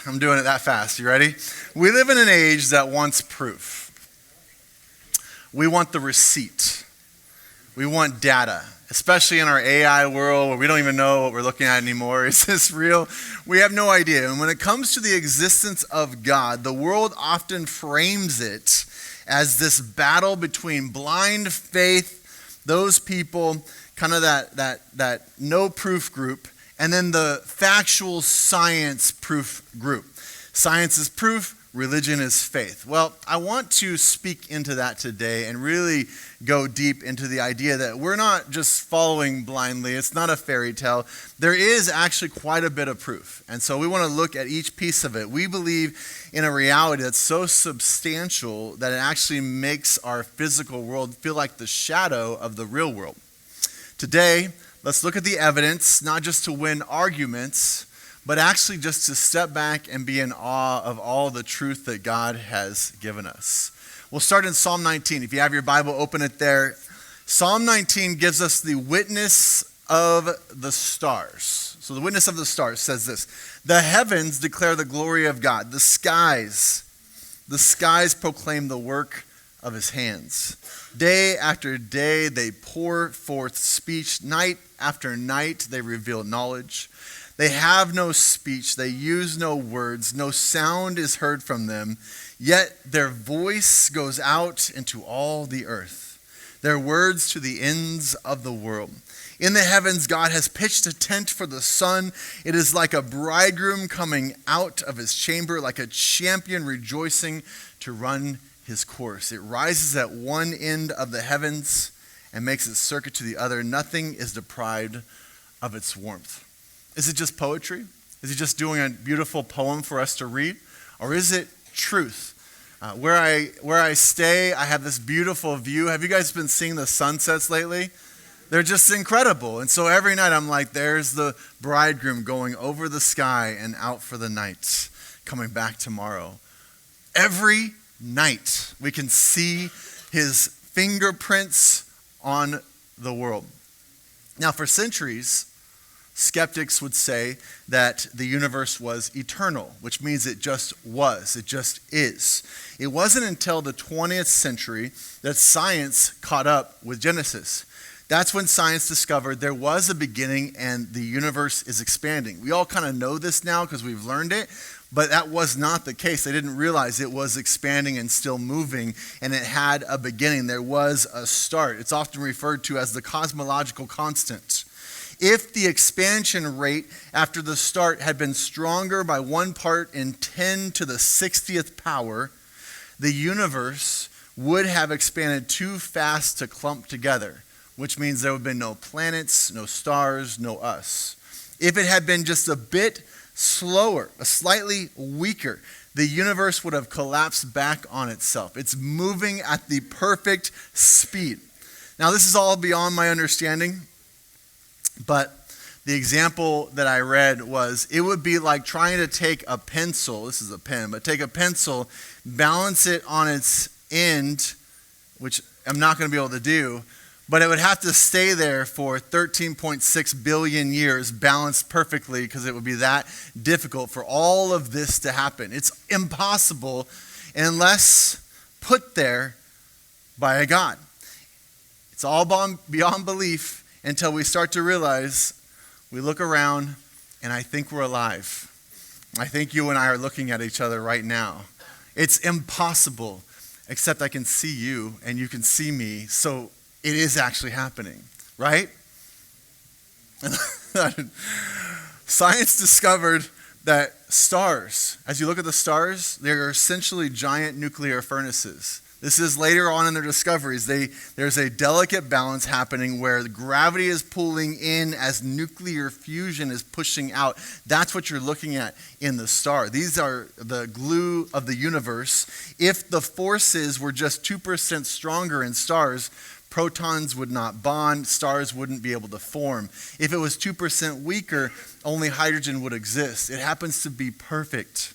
I'm doing it that fast. You ready? We live in an age that wants proof. We want the receipt. We want data, especially in our AI world where we don't even know what we're looking at anymore. Is this real? We have no idea. And when it comes to the existence of God, the world often frames it as this battle between blind faith, those people, kind of that no proof group, and then the factual science proof group. Science is proof, religion is faith. Well, I want to speak into that today and really go deep into the idea that we're not just following blindly. It's not a fairy tale. There is actually quite a bit of proof. And so we want to look at each piece of it. We believe in a reality that's so substantial that it actually makes our physical world feel like the shadow of the real world. Today, let's look at the evidence, not just to win arguments, but actually just to step back and be in awe of all the truth that God has given us. We'll start in Psalm 19. If you have your Bible, open it there. Psalm 19 gives us the witness of the stars. So the witness of the stars says this: the heavens declare the glory of God. The skies proclaim the work of his hands. Day after day they pour forth speech. Night after night they reveal knowledge. They have no speech, they use no words, no sound is heard from them, yet their voice goes out into all the earth, their words to the ends of the world. In the heavens, God has pitched a tent for the sun. It is like a bridegroom coming out of his chamber, like a champion rejoicing to run his course. It rises at one end of the heavens and makes its circuit to the other. Nothing is deprived of its warmth. Is it just poetry? Is he just doing a beautiful poem for us to read? Or is it truth? Where I stay, I have this beautiful view. Have you guys been seeing the sunsets lately? They're just incredible. And so every night I'm like, there's the bridegroom going over the sky and out for the night, coming back tomorrow. Every night we can see his fingerprints on the world. Now, for centuries, skeptics would say that the universe was eternal, which means it just was, it just is. It wasn't until the 20th century that science caught up with Genesis. That's when science discovered there was a beginning and the universe is expanding. We all kind of know this now because we've learned it, but that was not the case. They didn't realize it was expanding and still moving, and it had a beginning. There was a start. It's often referred to as the cosmological constant. If the expansion rate after the start had been stronger by 1 part in 10 to the 60th power, the universe would have expanded too fast to clump together, which means there would have been no planets, no stars, no us. If it had been just a bit slower, a slightly weaker, the universe would have collapsed back on itself. It's moving at the perfect speed. Now, this is all beyond my understanding. But the example that I read was, it would be like trying to take a pencil, this is a pen, but take a pencil, balance it on its end, which I'm not going to be able to do, but it would have to stay there for 13.6 billion years balanced perfectly because it would be that difficult for all of this to happen. It's impossible unless put there by a God. It's all beyond belief until we start to realize, we look around and I think we're alive. I think you and I are looking at each other right now. It's impossible, except I can see you and you can see me, so it is actually happening, right? Science discovered that stars, as you look at the stars, they're essentially giant nuclear furnaces. This is later on in their discoveries. There's a delicate balance happening where the gravity is pulling in as nuclear fusion is pushing out. That's what you're looking at in the star. These are the glue of the universe. If the forces were just 2% stronger in stars, protons would not bond, stars wouldn't be able to form. If it was 2% weaker, only hydrogen would exist. It happens to be perfect.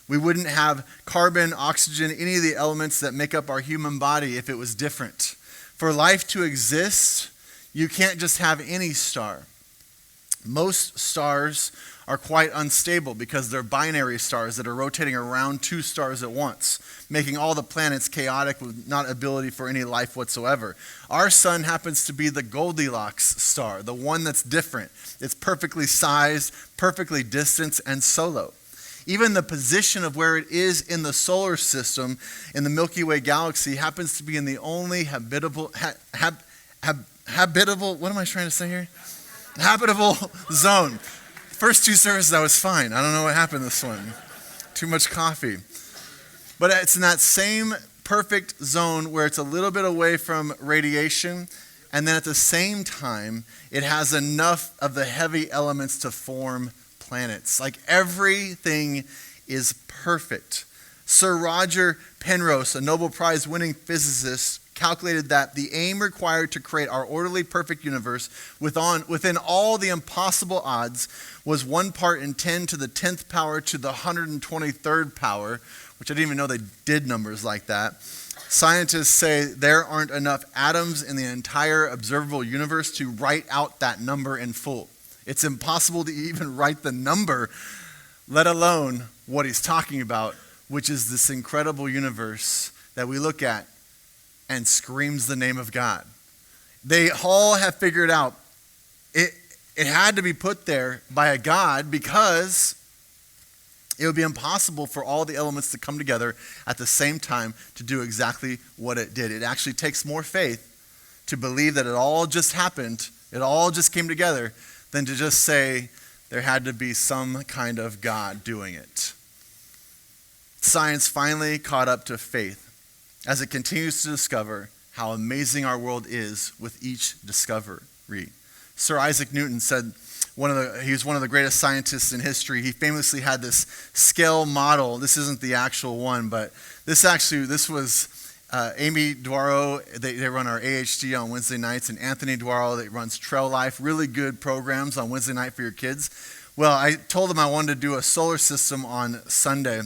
We wouldn't have carbon, oxygen, any of the elements that make up our human body if it was different. For life to exist, you can't just have any star. Most stars are quite unstable because they're binary stars that are rotating around two stars at once, making all the planets chaotic with not ability for any life whatsoever. Our sun happens to be the Goldilocks star, the one that's different. It's perfectly sized, perfectly distanced, and solo. Even the position of where it is in the solar system, in the Milky Way galaxy, happens to be in the only habitable zone. First two services, I was fine. I don't know what happened this one. Too much coffee. But it's in that same perfect zone where it's a little bit away from radiation, and then at the same time, it has enough of the heavy elements to form planets. Like everything is perfect. Sir Roger Penrose, a Nobel Prize winning physicist, calculated that the aim required to create our orderly, perfect universe within all the impossible odds was 1 part in 10 to the 10th power to the 123rd power, which I didn't even know they did numbers like that. Scientists say there aren't enough atoms in the entire observable universe to write out that number in full. It's impossible to even write the number, let alone what he's talking about, which is this incredible universe that we look at and screams the name of God. They all have figured out it had to be put there by a God because it would be impossible for all the elements to come together at the same time to do exactly what it did. It actually takes more faith to believe that it all just happened, it all just came together, than to just say there had to be some kind of God doing it. Science finally caught up to faith as it continues to discover how amazing our world is with each discovery. Sir Isaac Newton said he was one of the greatest scientists in history. He famously had this scale model. This isn't the actual one, but this was Amy Dwaro. They run our AHD on Wednesday nights, and Anthony Dwaro that runs Trail Life. Really good programs on Wednesday night for your kids. Well, I told them I wanted to do a solar system on Sunday,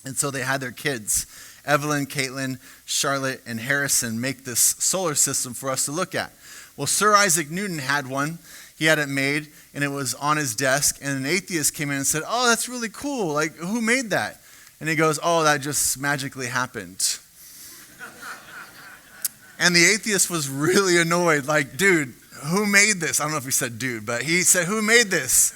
and so they had their kids, Evelyn, Caitlin, Charlotte, and Harrison, make this solar system for us to look at. Well, Sir Isaac Newton had one. He had it made, and it was on his desk, and an atheist came in and said, "Oh, that's really cool. Like, who made that?" And he goes, "Oh, that just magically happened." And the atheist was really annoyed, like, "Dude, who made this?" I don't know if he said dude, but he said, "Who made this?"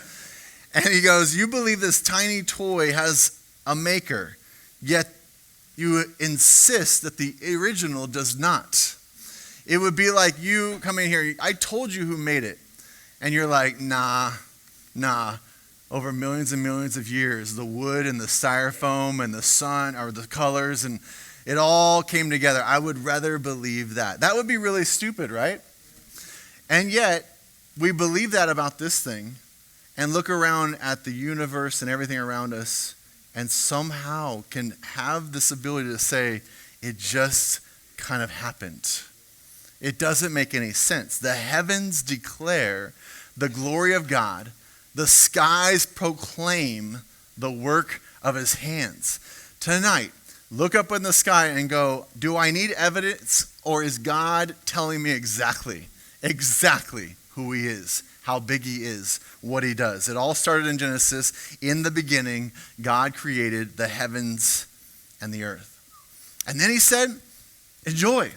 And he goes, "You believe this tiny toy has a maker, yet you insist that the original does not." It would be like you coming here, "I told you who made it." And you're like, nah. Over millions and millions of years, the wood and the styrofoam and the sun, or the colors, and it all came together. I would rather believe that. That would be really stupid, right? And yet, we believe that about this thing and look around at the universe and everything around us and somehow can have this ability to say, it just kind of happened. It doesn't make any sense. The heavens declare the glory of God. The skies proclaim the work of his hands. Tonight, look up in the sky and go, do I need evidence, or is God telling me exactly who he is, how big he is, what he does? It all started in Genesis. In the beginning, God created the heavens and the earth. And then he said, enjoy.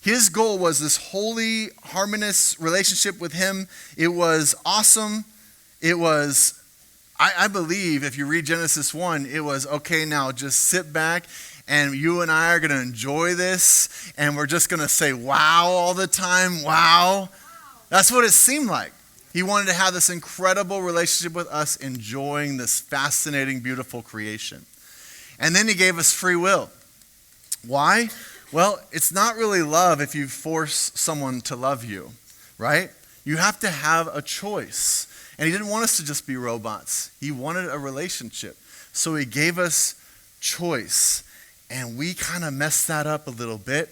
His goal was this holy, harmonious relationship with him. It was awesome. It was, I believe, if you read Genesis 1, it was, okay, now just sit back and you and I are going to enjoy this, and we're just going to say wow all the time, wow. That's what it seemed like. He wanted to have this incredible relationship with us, enjoying this fascinating, beautiful creation. And then he gave us free will. Why? Well, it's not really love if you force someone to love you, right? You have to have a choice. And he didn't want us to just be robots. He wanted a relationship. So he gave us choice. And we kind of messed that up a little bit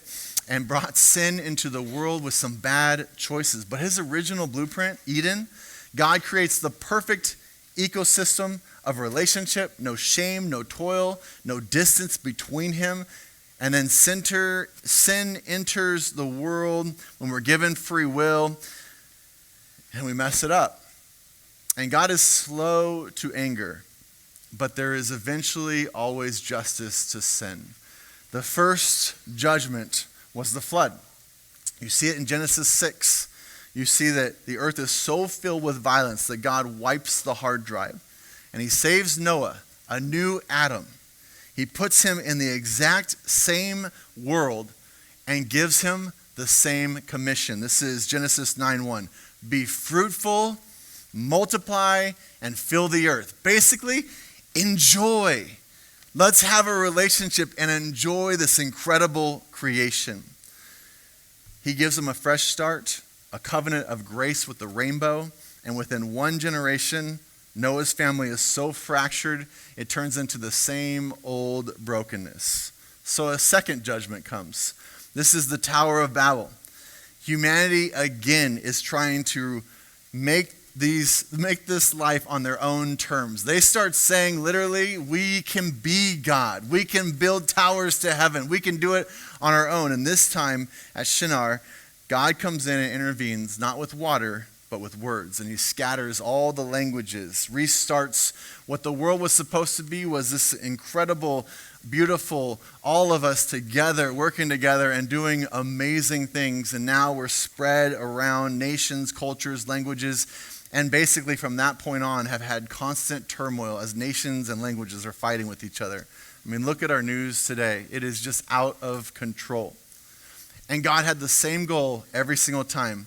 and brought sin into the world with some bad choices. But his original blueprint, Eden, God creates the perfect ecosystem of relationship, no shame, no toil, no distance between him. And then sin enters the world when we're given free will, and we mess it up. And God is slow to anger, but there is eventually always justice to sin. The first judgment was the flood. You see it in Genesis 6. You see that the earth is so filled with violence that God wipes the hard drive. And he saves Noah, a new Adam. He puts him in the exact same world and gives him the same commission. This is Genesis 9:1. Be fruitful, multiply, and fill the earth. Basically, enjoy. Let's have a relationship and enjoy this incredible creation. He gives them a fresh start, a covenant of grace with the rainbow, and within one generation, Noah's family is so fractured, it turns into the same old brokenness. So a second judgment comes. This is the Tower of Babel. Humanity again is trying to make this life on their own terms. They start saying literally, we can be God. We can build towers to heaven. We can do it on our own. And this time at Shinar, God comes in and intervenes, not with water, but with words. And he scatters all the languages, restarts what the world was supposed to be, was this incredible, beautiful, all of us together, working together and doing amazing things. And now we're spread around nations, cultures, languages, and basically from that point on have had constant turmoil as nations and languages are fighting with each other. I mean, look at our news today. It is just out of control. And God had the same goal every single time,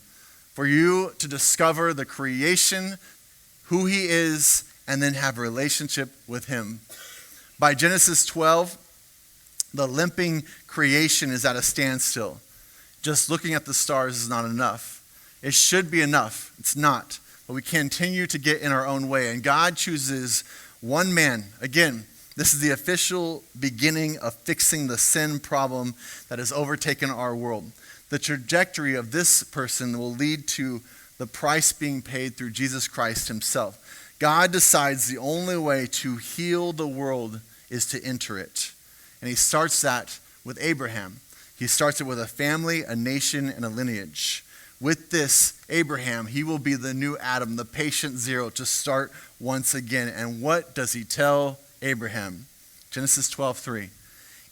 for you to discover the creation, who he is, and then have a relationship with him. By Genesis 12, the limping creation is at a standstill. Just looking at the stars is not enough. It should be enough. It's not. But we continue to get in our own way. And God chooses one man. Again, this is the official beginning of fixing the sin problem that has overtaken our world. The trajectory of this person will lead to the price being paid through Jesus Christ himself. God decides the only way to heal the world is to enter it. And he starts that with Abraham. He starts it with a family, a nation, and a lineage. With this, Abraham, he will be the new Adam, the patient zero, to start once again. And what does he tell Abraham? Genesis 12:3.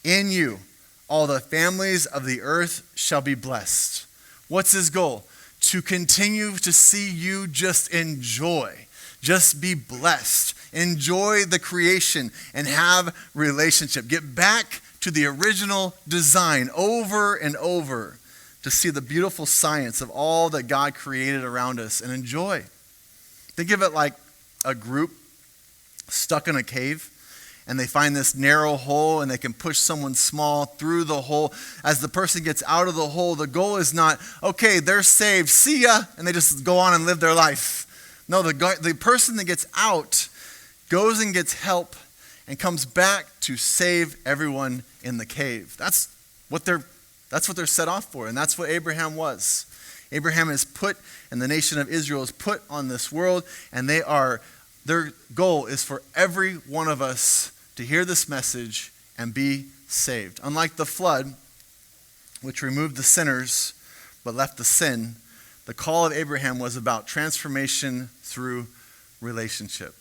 In you, all the families of the earth shall be blessed. What's his goal? To continue to see you just enjoy. Just be blessed. Enjoy the creation and have relationship. Get back to the original design over and over to see the beautiful science of all that God created around us and enjoy. Think of it like a group stuck in a cave, and they find this narrow hole and they can push someone small through the hole. As the person gets out of the hole, the goal is not, okay, they're saved, see ya, and they just go on and live their life. No, the person that gets out goes and gets help and comes back to save everyone in the cave. That's what they're set off for, and that's what Abraham was. Abraham is put, and the nation of Israel is put on this world, and their goal is for every one of us to hear this message and be saved. Unlike the flood, which removed the sinners but left the sin, the call of Abraham was about transformation through relationship.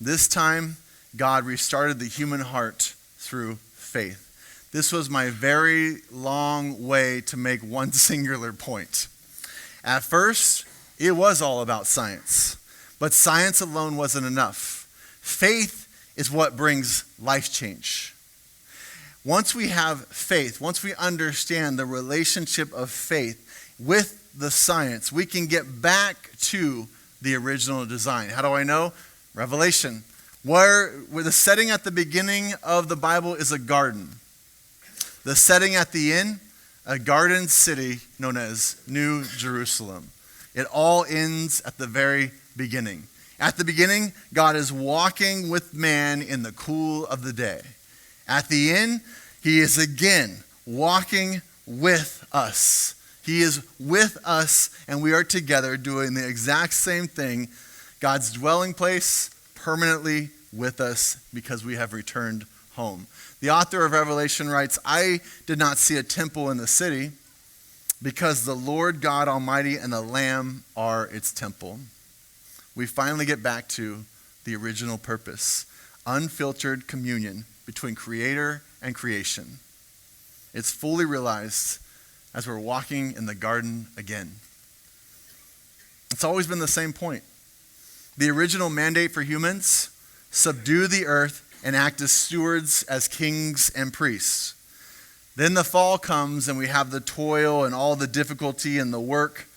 This time, God restarted the human heart through faith. This was my very long way to make one singular point. At first, it was all about science, but science alone wasn't enough. Faith is what brings life change. Once we have faith, once we understand the relationship of faith with the science, we can get back to the original design. How do I know? Revelation. Where the setting at the beginning of the Bible is a garden. The setting at the end, a garden city known as New Jerusalem. It all ends at the very beginning. At the beginning, God is walking with man in the cool of the day. At the end, he is again walking with us. He is with us, and we are together doing the exact same thing. God's dwelling place permanently with us because we have returned home. The author of Revelation writes, I did not see a temple in the city because the Lord God Almighty and the Lamb are its temple. we finally get back to the original purpose, unfiltered communion between creator and creation. It's fully realized as we're walking in the garden again. It's always been the same point. The original mandate for humans, subdue the earth and act as stewards, as kings and priests. Then the fall comes and we have the toil and all the difficulty and the work.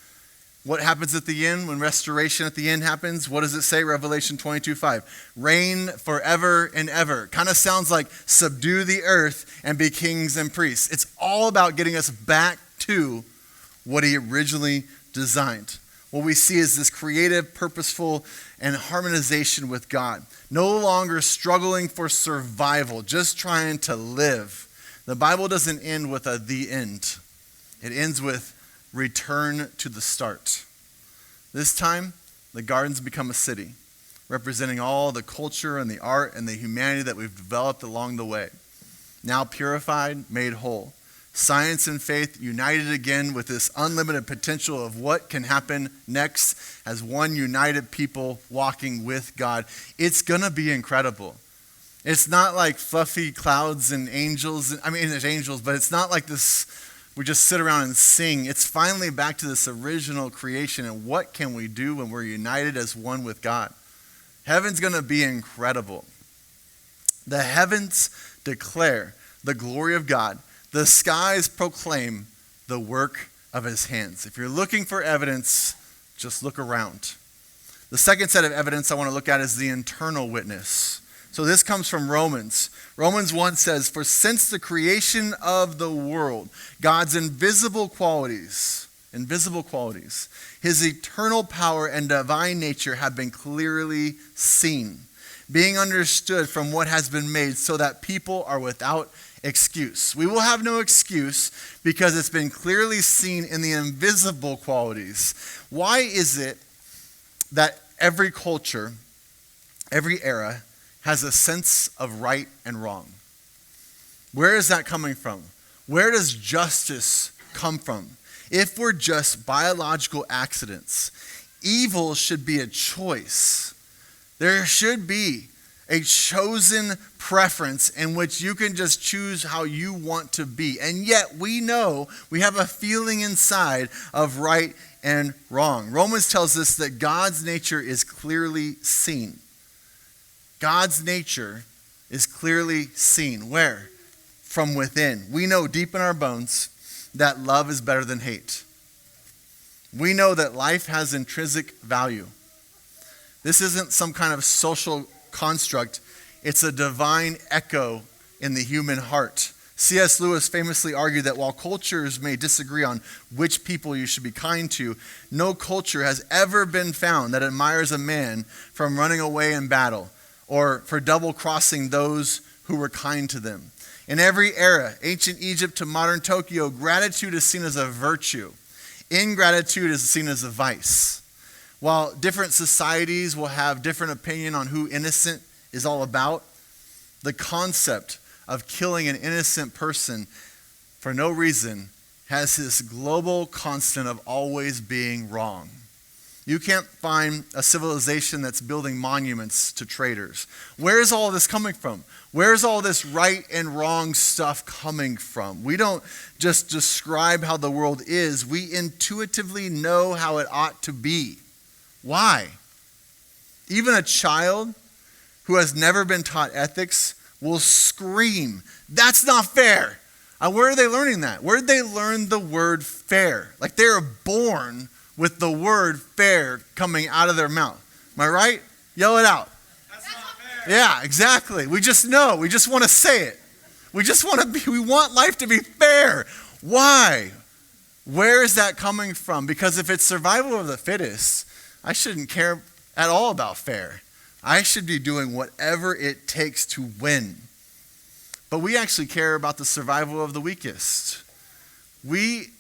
What happens at the end when restoration at the end happens? What does it say? Revelation 22:5. Reign forever and ever. Kind of sounds like subdue the earth and be kings and priests. It's all about getting us back to what he originally designed. What we see is this creative, purposeful, and harmonization with God. No longer struggling for survival, just trying to live. The Bible doesn't end with the end. It ends with return to the start. This time, the gardens become a city, representing all the culture and the art and the humanity that we've developed along the way. Now purified, made whole. Science and faith united again with this unlimited potential of what can happen next as one united people walking with God. It's going to be incredible. It's not like fluffy clouds and angels. I mean, there's angels, but it's not like this, we just sit around and sing. It's finally back to this original creation and what can we do when we're united as one with God. Heaven's going to be incredible. The heavens declare the glory of God. The skies proclaim the work of his hands. If you're looking for evidence, just look around. The second set of evidence I want to look at is the internal witness. So this comes from Romans. Romans 1 says, "For since the creation of the world, God's invisible qualities, his eternal power and divine nature have been clearly seen, being understood from what has been made, so that people are without excuse." We will have no excuse because it's been clearly seen in the invisible qualities. Why is it that every culture, every era, has a sense of right and wrong? Where is that coming from? Where does justice come from? If we're just biological accidents, evil should be a choice. There should be a chosen preference in which you can just choose how you want to be. And yet we know, we have a feeling inside of right and wrong. Romans tells us that God's nature is clearly seen. God's nature is clearly seen. Where? From within. We know deep in our bones that love is better than hate. We know that life has intrinsic value. This isn't some kind of social construct. It's a divine echo in the human heart. C.S. Lewis famously argued that while cultures may disagree on which people you should be kind to, no culture has ever been found that admires a man from running away in battle or for double-crossing those who were kind to them. In every era, ancient Egypt to modern Tokyo, gratitude is seen as a virtue. Ingratitude is seen as a vice. While different societies will have different opinion on who innocent is all about, the concept of killing an innocent person for no reason has this global constant of always being wrong. You can't find a civilization that's building monuments to traitors. Where is all this coming from? Where is all this right and wrong stuff coming from? We don't just describe how the world is. We intuitively know how it ought to be. Why? Even a child who has never been taught ethics will scream, "That's not fair." Where are they learning that? Where did they learn the word fair? Like they are born with the word fair coming out of their mouth. Am I right? Yell it out. That's not fair. Yeah, exactly. We just know. We just want to say it. We want life to be fair. Why? Where is that coming from? Because if it's survival of the fittest, I shouldn't care at all about fair. I should be doing whatever it takes to win. But we actually care about the survival of the weakest. We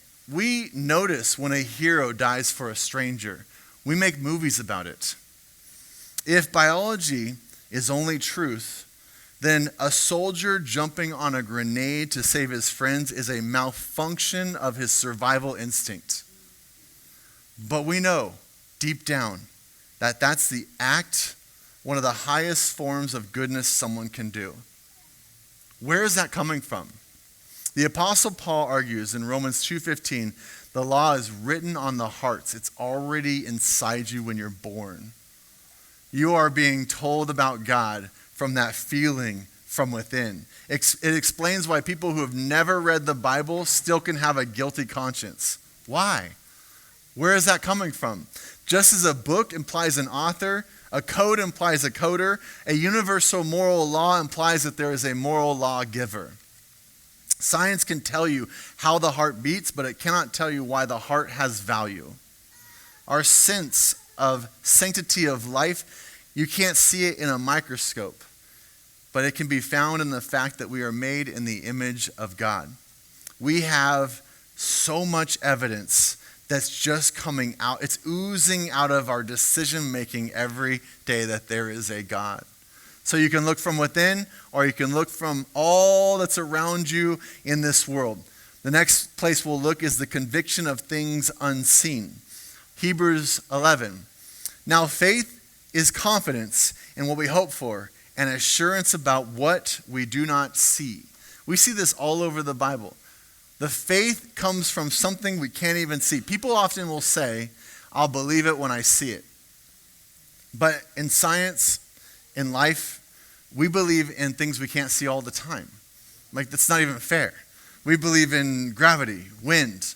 notice when a hero dies for a stranger. We make movies about it. If biology is only truth, then a soldier jumping on a grenade to save his friends is a malfunction of his survival instinct. But we know, deep down, That's the act, one of the highest forms of goodness someone can do. Where is that coming from? The Apostle Paul argues in Romans 2:15, the law is written on the hearts. It's already inside you when you're born. You are being told about God from that feeling from within. It explains why people who have never read the Bible still can have a guilty conscience. Why? Where is that coming from? Just as a book implies an author, a code implies a coder, a universal moral law implies that there is a moral lawgiver. Science can tell you how the heart beats, but it cannot tell you why the heart has value. Our sense of sanctity of life, you can't see it in a microscope, but it can be found in the fact that we are made in the image of God. We have so much evidence that's just coming out. It's oozing out of our decision making every day that there is a God. So you can look from within, or you can look from all that's around you in this world. The next place we'll look is the conviction of things unseen. Hebrews 11. Now faith is confidence in what we hope for, and assurance about what we do not see. We see this all over the Bible. The faith comes from something we can't even see. People often will say, I'll believe it when I see it. But in science, in life, we believe in things we can't see all the time. Like, that's not even fair. We believe in gravity, wind.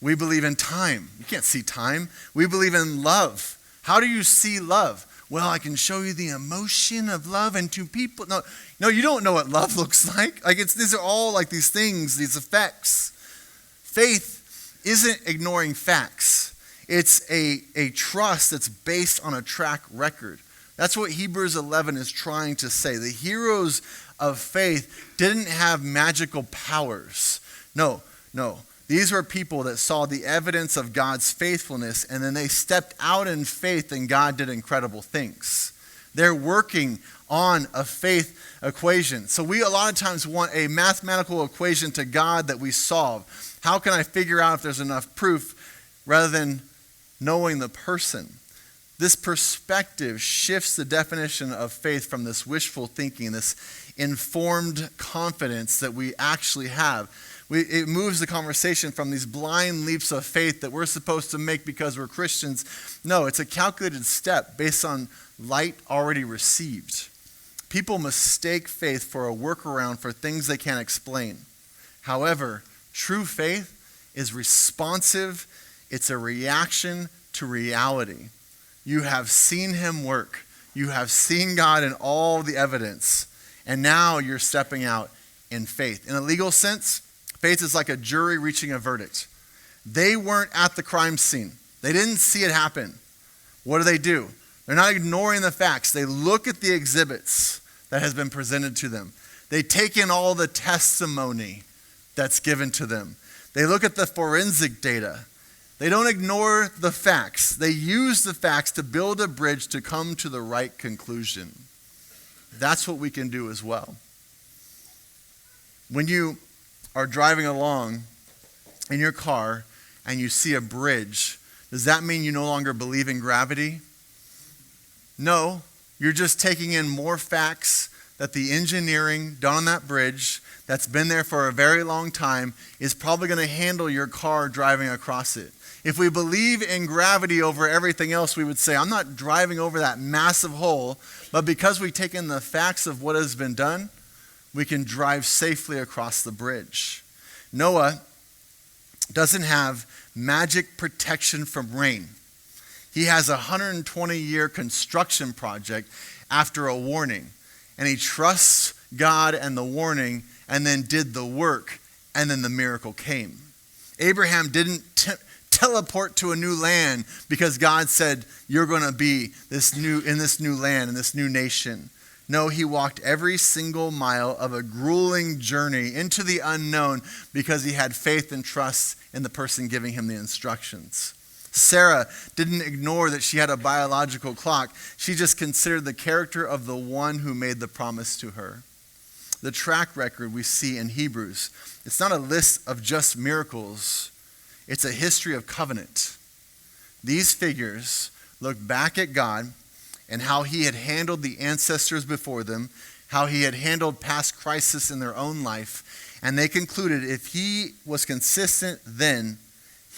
We believe in time. You can't see time. We believe in love. How do you see love? Well, I can show you the emotion of love and two people. No, you don't know what love looks like. These are all like these things, these effects. Faith isn't ignoring facts. It's a trust that's based on a track record. That's what Hebrews 11 is trying to say. The heroes of faith didn't have magical powers. No. These were people that saw the evidence of God's faithfulness, and then they stepped out in faith, and God did incredible things. They're working on a faith equation. So we a lot of times want a mathematical equation to God that we solve. How can I figure out if there's enough proof rather than knowing the person? This perspective shifts the definition of faith from this wishful thinking, this informed confidence that we actually have. It moves the conversation from these blind leaps of faith that we're supposed to make because we're Christians. No, it's a calculated step based on light already received. People mistake faith for a workaround for things they can't explain. However, true faith is responsive. It's a reaction to reality. You have seen him work. You have seen God in all the evidence. And now you're stepping out in faith. In a legal sense, faith is like a jury reaching a verdict. They weren't at the crime scene. They didn't see it happen. What do? They're not ignoring the facts. They look at the exhibits that has been presented to them. They take in all the testimony that's given to them. They look at the forensic data. They don't ignore the facts. They use the facts to build a bridge to come to the right conclusion. That's what we can do as well. When you are driving along in your car and you see a bridge, does that mean you no longer believe in gravity? No, you're just taking in more facts that the engineering done on that bridge that's been there for a very long time is probably going to handle your car driving across it. If we believe in gravity over everything else, we would say, I'm not driving over that massive hole, but because we take in the facts of what has been done, we can drive safely across the bridge. Noah doesn't have magic protection from rain. He has a 120-year construction project after a warning, and he trusts God and the warning and then did the work, and then the miracle came. Abraham didn't teleport to a new land because God said, you're going to be in this new land, in this new nation. No, he walked every single mile of a grueling journey into the unknown because he had faith and trust in the person giving him the instructions. Sarah didn't ignore that she had a biological clock. She just considered the character of the one who made the promise to her. The track record we see in Hebrews, it's not a list of just miracles. It's a history of covenant. These figures looked back at God and how he had handled the ancestors before them, how he had handled past crisis in their own life, and they concluded if he was consistent then,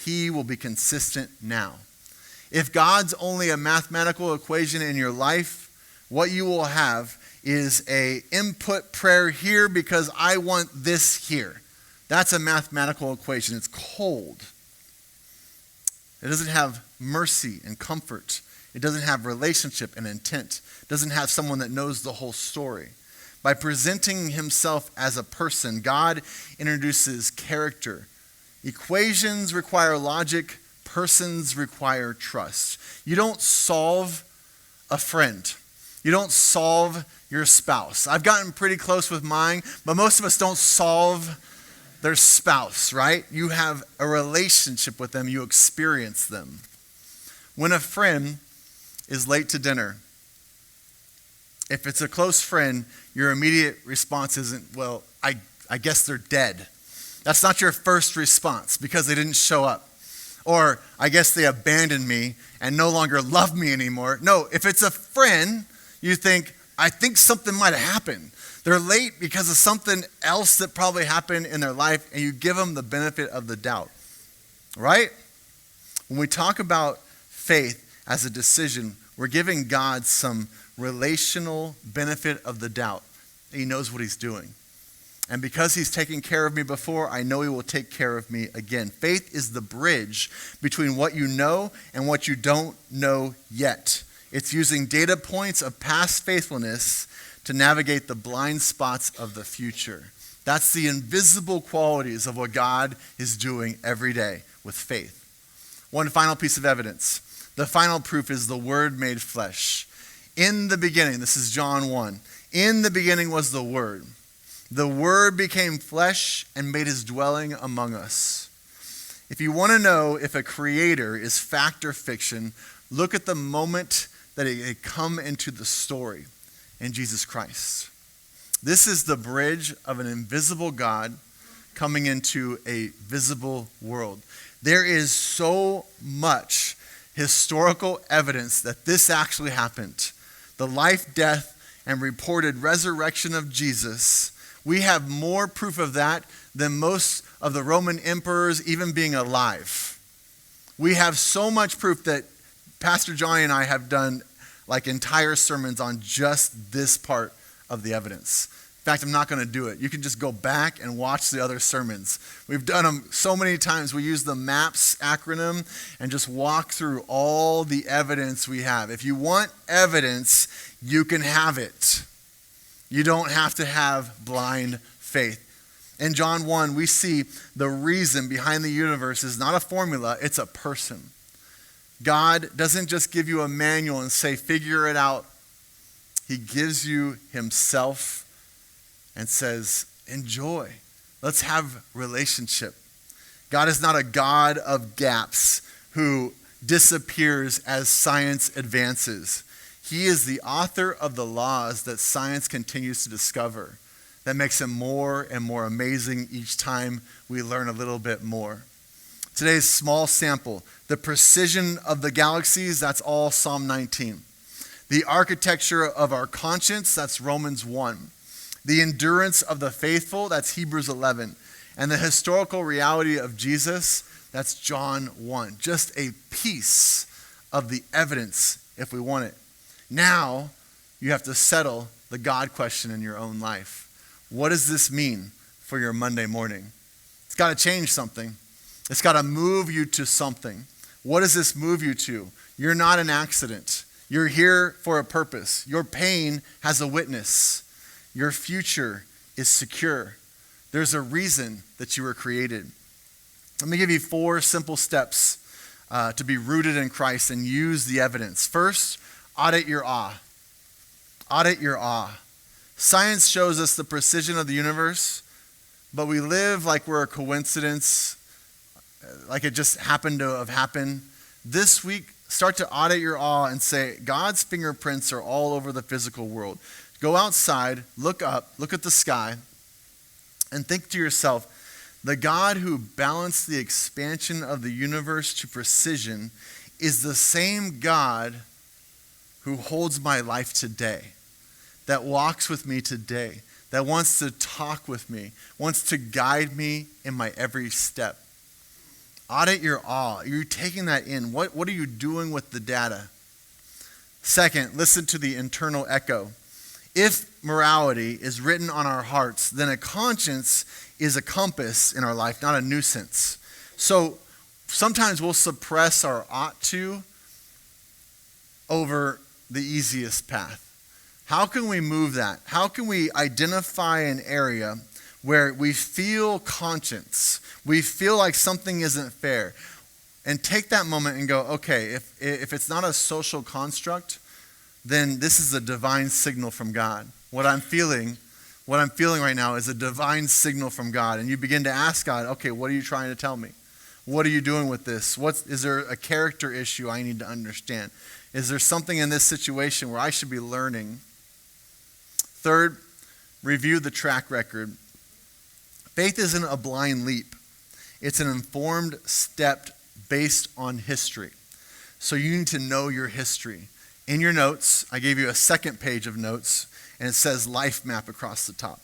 he will be consistent now. If God's only a mathematical equation in your life, what you will have is a input prayer here because I want this here. That's a mathematical equation. It's cold. It doesn't have mercy and comfort. It doesn't have relationship and intent. It doesn't have someone that knows the whole story. By presenting himself as a person, God introduces character. Equations require logic. Persons require trust. You don't solve a friend. You don't solve your spouse. I've gotten pretty close with mine, but most of us don't solve their spouse, right? You have a relationship with them. You experience them. When a friend is late to dinner, if it's a close friend, your immediate response isn't, well, I guess they're dead. That's not your first response because they didn't show up. Or, I guess they abandoned me and no longer love me anymore. No, if it's a friend, you think, I think something might have happened. They're late because of something else that probably happened in their life, and you give them the benefit of the doubt. Right? When we talk about faith as a decision, we're giving God some relational benefit of the doubt. He knows what he's doing. And because he's taken care of me before, I know he will take care of me again. Faith is the bridge between what you know and what you don't know yet. It's using data points of past faithfulness to navigate the blind spots of the future. That's the invisible qualities of what God is doing every day with faith. One final piece of evidence. The final proof is the Word made flesh. In the beginning, this is John 1, in the beginning was the Word. The Word became flesh and made his dwelling among us. If you want to know if a creator is fact or fiction, look at the moment that it had come into the story in Jesus Christ. This is the bridge of an invisible God coming into a visible world. There is so much historical evidence that this actually happened. The life, death, and reported resurrection of Jesus. We have more proof of that than most of the Roman emperors even being alive. We have so much proof that Pastor Johnny and I have done like entire sermons on just this part of the evidence. In fact, I'm not going to do it. You can just go back and watch the other sermons. We've done them so many times. We use the MAPS acronym and just walk through all the evidence we have. If you want evidence, you can have it. You don't have to have blind faith. In John 1, we see the reason behind the universe is not a formula, it's a person. God doesn't just give you a manual and say, figure it out. He gives you himself and says, enjoy. Let's have relationship. God is not a God of gaps who disappears as science advances. He is the author of the laws that science continues to discover. That makes him more and more amazing each time we learn a little bit more. Today's small sample, the precision of the galaxies, that's all Psalm 19. The architecture of our conscience, that's Romans 1. The endurance of the faithful, that's Hebrews 11. And the historical reality of Jesus, that's John 1. Just a piece of the evidence if we want it. Now, you have to settle the God question in your own life. What does this mean for your Monday morning? It's got to change something. It's got to move you to something. What does this move you to? You're not an accident. You're here for a purpose. Your pain has a witness. Your future is secure. There's a reason that you were created. Let me give you 4 simple steps to be rooted in Christ and use the evidence. First, audit your awe. Audit your awe. Science shows us the precision of the universe, but we live like we're a coincidence, like it just happened to have happened. This week, start to audit your awe and say, God's fingerprints are all over the physical world. Go outside, look up, look at the sky, and think to yourself, the God who balanced the expansion of the universe to precision is the same God who holds my life today, that walks with me today, that wants to talk with me, wants to guide me in my every step. Audit your awe. You're taking that in. What are you doing with the data? Second, listen to the internal echo. If morality is written on our hearts, then a conscience is a compass in our life, not a nuisance. So sometimes we'll suppress our ought to over the easiest path. How can we move that? How can we identify an area where we feel conscience, we feel like something isn't fair, and take that moment and go, okay, if it's not a social construct, then this is a divine signal from God. What I'm feeling right now is a divine signal from God. And you begin to ask God, okay, what are you trying to tell me? What are you doing with this? Is there a character issue I need to understand? Is there something in this situation where I should be learning? Third, review the track record. Faith isn't a blind leap. It's an informed step based on history. So you need to know your history. In your notes, I gave you a second page of notes, and it says life map across the top.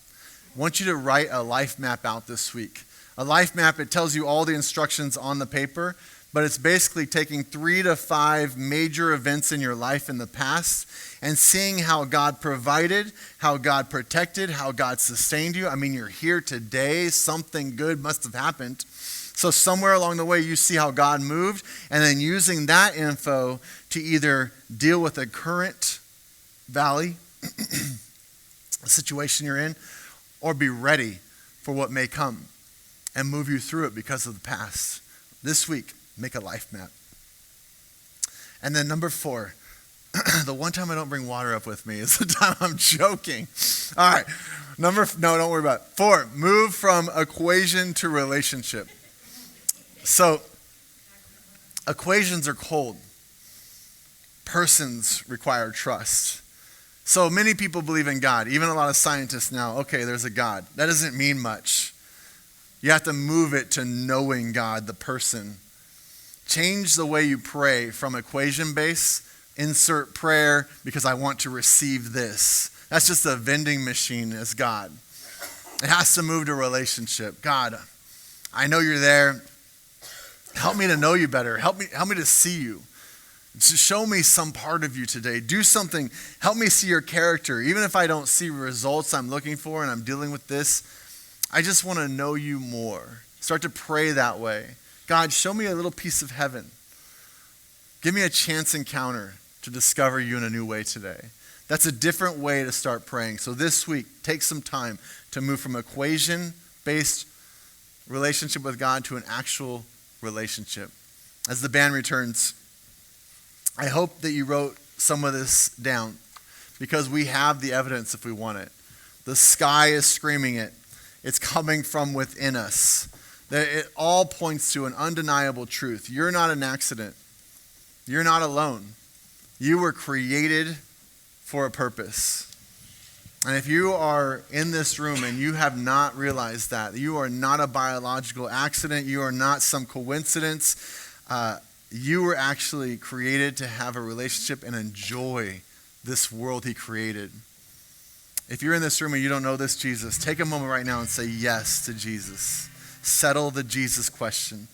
I want you to write a life map out this week. A life map, it tells you all the instructions on the paper, but it's basically taking 3 to 5 major events in your life in the past and seeing how God provided, how God protected, how God sustained you. I mean, you're here today. Something good must have happened. So somewhere along the way, you see how God moved, and then using that info to either deal with a current valley, a situation you're in, or be ready for what may come and move you through it because of the past. This week, make a life map. And then number 4, the one time I don't bring water up with me is the time I'm joking. All right, no, don't worry about it. 4, move from equation to relationship. So, equations are cold. Persons require trust. So many people believe in God. Even a lot of scientists now, okay, there's a God. That doesn't mean much. You have to move it to knowing God, the person. Change the way you pray from equation-based, insert prayer because I want to receive this. That's just a vending machine as God. It has to move to relationship. God, I know you're there. Help me to know you better. Help me to see you. Show me some part of you today. Do something. Help me see your character. Even if I don't see results I'm looking for and I'm dealing with this, I just want to know you more. Start to pray that way. God, show me a little piece of heaven. Give me a chance encounter to discover you in a new way today. That's a different way to start praying. So this week, take some time to move from equation-based relationship with God to an actual relationship. As the band returns, I hope that you wrote some of this down because we have the evidence if we want it. The sky is screaming it. It's coming from within us. It all points to an undeniable truth. You're not an accident. You're not alone. You were created for a purpose. And if you are in this room and you have not realized that, you are not a biological accident, you are not some coincidence, you were actually created to have a relationship and enjoy this world he created. If you're in this room and you don't know this Jesus, take a moment right now and say yes to Jesus. Settle the Jesus question.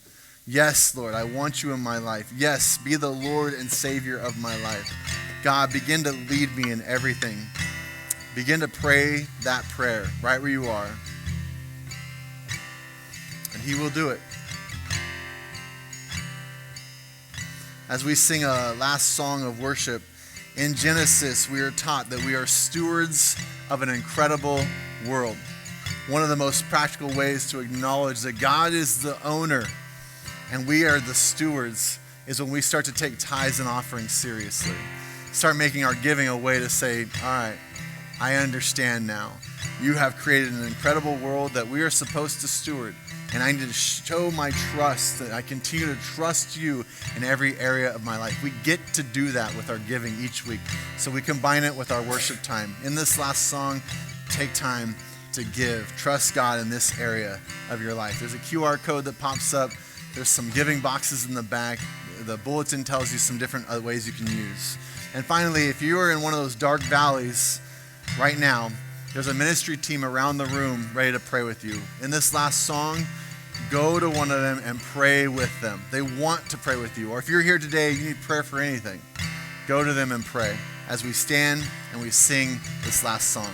Yes, Lord, I want you in my life. Yes, be the Lord and Savior of my life. God, begin to lead me in everything. Begin to pray that prayer right where you are. And he will do it. As we sing a last song of worship, in Genesis, we are taught that we are stewards of an incredible world. One of the most practical ways to acknowledge that God is the owner and we are the stewards is when we start to take tithes and offerings seriously. Start making our giving a way to say, all right, I understand now. You have created an incredible world that we are supposed to steward. And I need to show my trust, that I continue to trust you in every area of my life. We get to do that with our giving each week. So we combine it with our worship time. In this last song, take time to give. Trust God in this area of your life. There's a QR code that pops up. There's some giving boxes in the back. the bulletin tells you some different ways you can use. And finally, if you are in one of those dark valleys right now, there's a ministry team around the room ready to pray with you. In this last song, go to one of them and pray with them. They want to pray with you. Or if you're here today, you need prayer for anything, go to them and pray as we stand and we sing this last song.